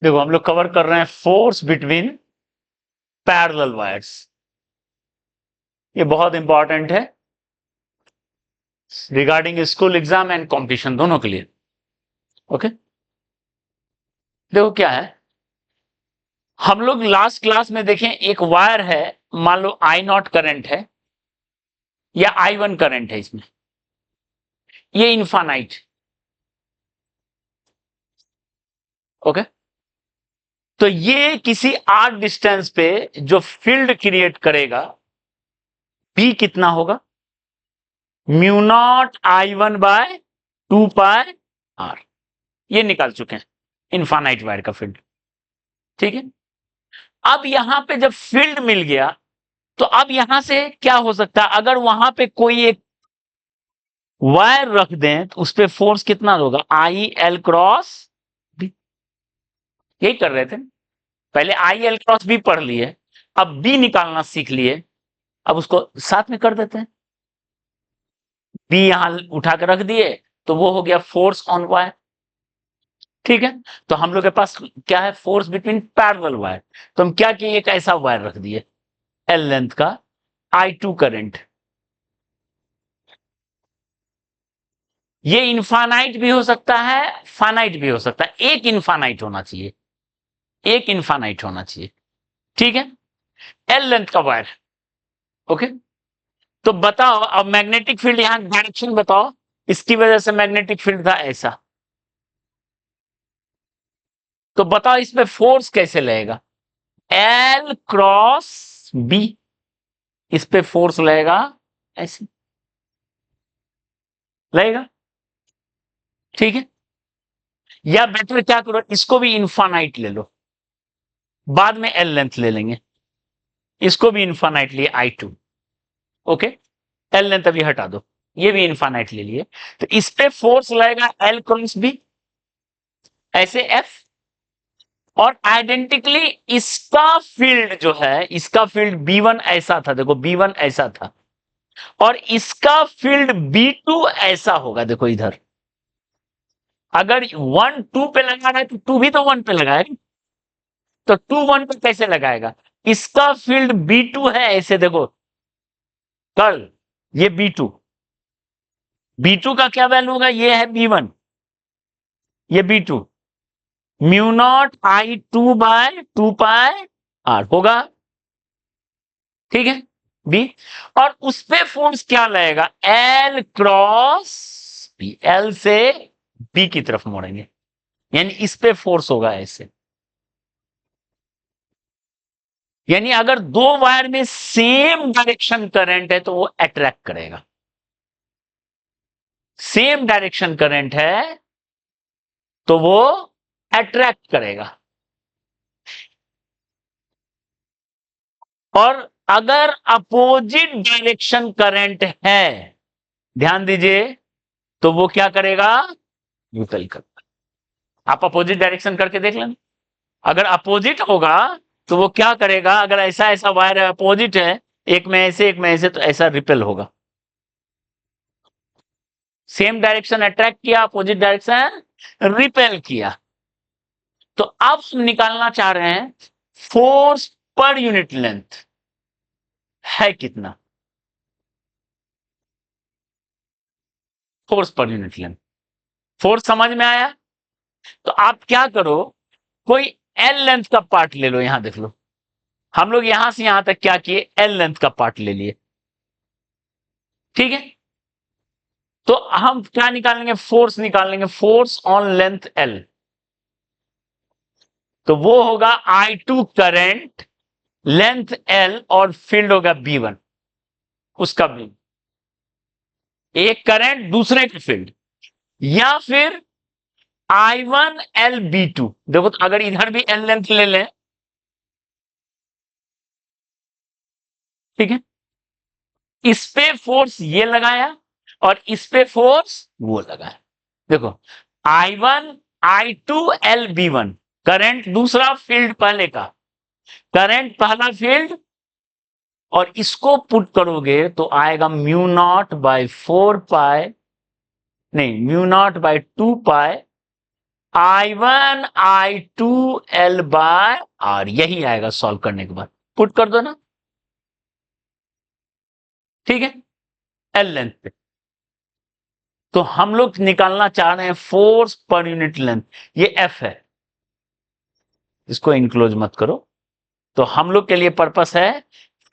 देखो हम लोग कवर कर रहे हैं फोर्स बिटवीन पैरेलल वायर्स। ये बहुत इंपॉर्टेंट है regarding school exam and competition दोनों के लिए। ओके, देखो क्या है, हम लोग लास्ट क्लास में देखें एक वायर है, मान लो आई नॉट करंट है या I1 करंट है, इसमें ये इनफानाइट। ओके, तो ये किसी आर डिस्टेंस पे जो फील्ड क्रिएट करेगा P कितना होगा, mu naught I1 bye 2πr। ये निकाल चुके हैं इनफानाइट वायर का फील्ड। ठीक है, अब यहां पे जब फील्ड मिल गया तो अब यहां से क्या हो सकता है, अगर वहां पे कोई एक वायर रख दें तो उस पर फोर्स कितना होगा, IL क्रॉस B। यही कर रहे थे पहले, IL क्रॉस B पढ़ लिए, अब B निकालना सीख लिए, अब उसको साथ में कर देते हैं। B यहां उठा के रख दिए तो वो हो गया फोर्स ऑन वायर। ठीक है, तो हम लोग के पास क्या है, फोर्स बिटवीन पैरेलल वायर। तो हम क्या किए, एक ऐसा वायर रख दिए L लेंथ का, I2 करंट। ये इनफानाइट भी हो सकता है, फानाइट भी हो सकता है, एक इनफानाइट होना चाहिए, एक इनफानाइट होना चाहिए। ठीक है, L लेंथ का वायर। ओके, तो बताओ अब मैग्नेटिक फील्ड, यहां डायरेक्शन बताओ, इसकी वजह से मैग्नेटिक फील्ड था ऐसा, तो बताओ इसमें फोर्स कैसे लगेगा, L क्रॉस B, इस पे फोर्स लगेगा ऐसे लगेगा। ठीक है, या बेटर क्या करो, इसको भी इनफानाइट ले लो, बाद में L लेंथ ले लेंगे, इसको भी इनफानाइट लिए I2। ओके, L लेंथ अभी हटा दो, ये भी इनफानाइट ले लिए, तो इस पे फोर्स लगेगा L क्रॉस B ऐसे F, और आइडेंटिकली इसका फील्ड जो है, इसका फील्ड B1 ऐसा था, देखो B1 ऐसा था, और इसका फील्ड B2 ऐसा होगा। देखो इधर अगर 1 2 पे लगा रहा है तो 2 भी तो 1 पे लगाएगा, तो 2 1 पे कैसे लगाएगा, इसका फील्ड B2 है ऐसे, देखो कर्ल, ये B2, B2 का क्या वैल्यू होगा, ये है B1, ये B2, mu naught I2 bye 2πr होगा। ठीक है, बी, और उस पे फोर्स क्या लगेगा, L क्रॉस B, L से B की तरफ मोड़ेंगे, यानी इस पे फोर्स होगा ऐसे। यानी अगर दो वायर में सेम डायरेक्शन करंट है तो वो अट्रैक्ट करेगा, सेम डायरेक्शन करंट है तो वो अट्रैक्ट करेगा। और अगर अपोजिट डायरेक्शन करंट है, ध्यान दीजिए, तो वो क्या करेगा, रिपेल करता। आप अपोजिट डायरेक्शन करके देख लेना, अगर अपोजिट होगा तो वो क्या करेगा, अगर ऐसा ऐसा वायर अपोजिट है, एक में ऐसे एक में ऐसे, तो ऐसा रिपेल होगा। सेम डायरेक्शन अट्रैक्ट किया, अपोजिट डायरेक्शन रिपेल किया। तो अब हम निकालना चाह रहे हैं फोर्स पर यूनिट लेंथ है कितना, force per unit length. Force समझ में आया, तो आप क्या करो, कोई एल लेंथ का पार्ट ले लो, यहां देख लो, हम लोग यहां से यहां तक क्या किए, एल लेंथ का पार्ट ले लिए। ठीक है, तो हम क्या निकालेंगे, फोर्स निकालेंगे, फोर्स ऑन लेंथ एल, तो वो होगा I2 करंट, लेंथ एल, और फील्ड होगा B1, उसका भी एक करंट दूसरे की फील्ड, या फिर I1 L B2। देखो तो अगर इधर भी एल लेंथ ले लें, ठीक है, इस पे फोर्स ये लगाया और इस पे फोर्स वो लगाया। देखो I1 I2 L B1, current दूसरा, फील्ड पहले का, करंट पहला फील्ड, और इसको पुट करोगे तो आएगा म्यू नॉट बाय 4 पाई, नहीं mu naught by 2 pi I1 I2 L by R, यही आएगा सॉल्व करने के बाद। पुट कर दो ना, ठीक है, एल लेंथ पे। तो हम लोग निकालना चाह रहे हैं फोर्स पर यूनिट लेंथ, ये एफ है, इसको इनक्लोज मत करो। तो हम लोग के लिए पर्पस है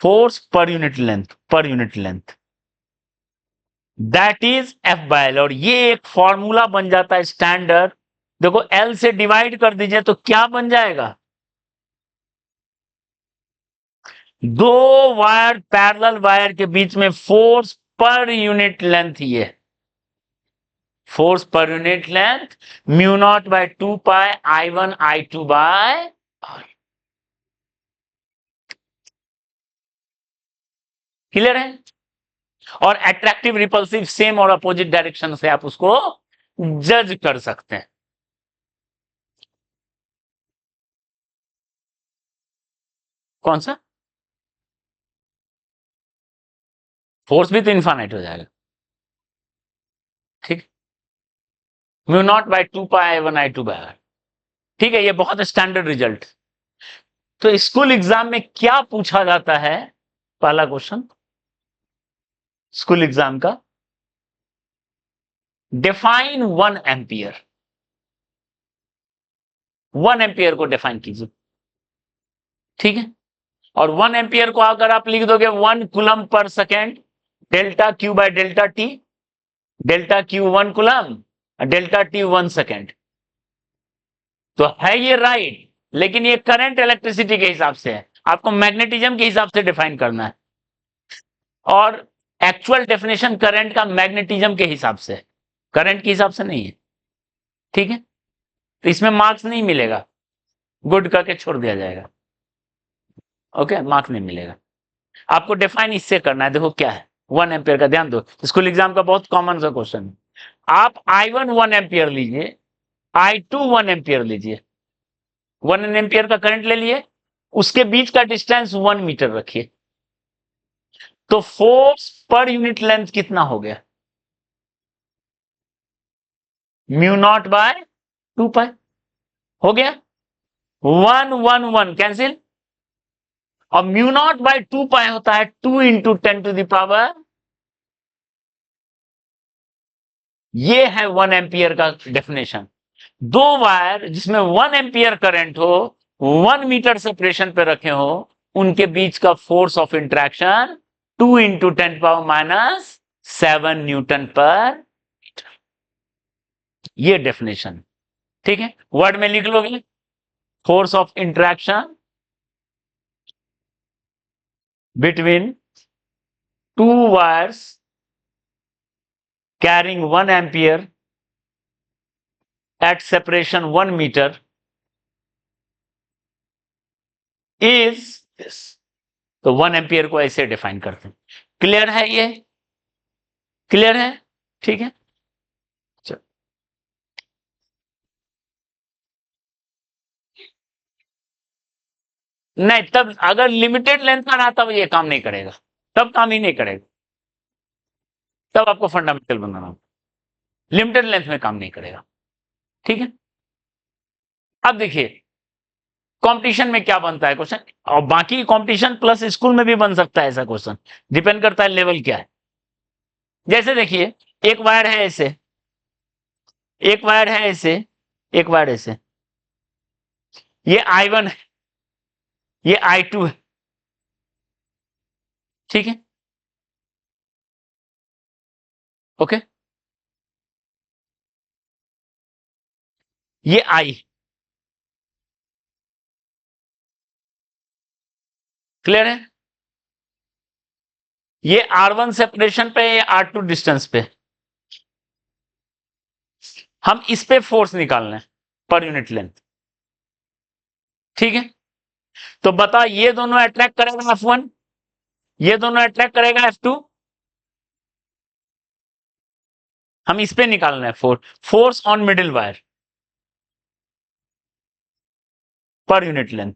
फोर्स पर यूनिट लेंथ, पर unit length, that is F by L. और ये एक फॉर्मूला बन जाता है स्टैंडर्ड। देखो एल से डिवाइड कर दीजिए तो क्या बन जाएगा, दो वायर, पैरेलल वायर के बीच में फोर्स पर यूनिट लेंथ, ये force per unit length mu naught by 2 pi I1 I2 by R। Clear है? और अट्रैक्टिव रिपल्सिव सेम और अपोजिट डायरेक्शन से आप उसको जज कर सकते हैं। कौन सा? फोर्स भी तो इन्फानाइट हो जाएगा, ठीक, mu naught by 2 pi I1 I2 by R। ठीक है, ये बहुत स्टैंडर्ड रिजल्ट। तो स्कूल एग्जाम में क्या पूछा जाता है, पहला क्वेश्चन स्कूल एग्जाम का, डिफाइन 1 एम्पियर। 1 एम्पियर को डिफाइन कीजिए, ठीक है। और 1 एम्पियर को अगर आप लिख दोगे 1 coulomb per second, delta Q by delta T, delta Q 1 coulomb, delta T 1 second, तो है ये राइट, लेकिन ये करंट इलेक्ट्रिसिटी के हिसाब से है, आपको मैग्नेटिज्म के हिसाब से डिफाइन करना है। और एक्चुअल डेफिनेशन करंट का मैग्नेटिज्म के हिसाब से, करंट के हिसाब से नहीं है, ठीक है। तो इसमें मार्क्स नहीं मिलेगा, गुड करके छोड़ दिया जाएगा, ओके, मार्क्स नहीं मिलेगा। आपको डिफाइन इससे करना है, देखो क्या है 1 एम्पियर का, ध्यान दो, स्कूल एग्जाम का बहुत कॉमन सा क्वेश्चन है। आप I1 1 एम्पियर लीजिए, I2 1 एम्पियर लीजिए, 1 एम्पियर का करंट ले लिए, उसके बीच का डिस्टेंस 1 मीटर रखिए, तो फोर्स पर यूनिट लेंथ कितना हो गया, म्यू नॉट बाय 2 पाई, हो गया 1 1 1 कैंसिल, और म्यू नॉट बाय 2 पाई होता है 2 इंटू 10 टू द पावर, ये है 1 एम्पियर का डेफिनेशन। दो वायर जिसमें 1 एम्पियर करंट हो, 1 मीटर सेपरेशन पे रखे हो, उनके बीच का force of interaction 2 into 10 power minus 7 Newton पर मीटर, ये डेफिनेशन, ठीक है। वर्ड में लिख लोगे, force of interaction between two wires carrying 1 ampere at separation 1 meter is this। तो 1 एम्पियर को ऐसे डिफाइन करते हैं। क्लियर है ये? क्लियर है? ठीक है, चलो। नहीं, तब अगर लिमिटेड लेंथ का रहा तब ये काम नहीं करेगा, तब काम ही नहीं करेगा, तब आपको फंडामेंटल बनाना होगा, लिमिटेड लेंथ में काम नहीं करेगा, ठीक है। अब देखिए कंपटीशन में क्या बनता है क्वेश्चन, और बाकी कंपटीशन प्लस स्कूल में भी बन सकता है ऐसा क्वेश्चन, डिपेंड करता है लेवल क्या है। जैसे देखिए एक वायर है ऐसे, एक वायर है ऐसे, एक वायर ऐसे, ये I1 है, ये I2 है, ठीक है, ओके, ये I, क्लियर है? ये R1 सेपरेशन पे, ये R2 डिस्टेंस पे, हम इस पे फोर्स निकालना है पर यूनिट लेंथ, ठीक है। तो बता ये दोनों अट्रैक्ट करेगा F1, ये दोनों अट्रैक्ट करेगा F2, हम इस पे निकालना है फोर्स ऑन मिडिल वायर पर यूनिट लेंथ,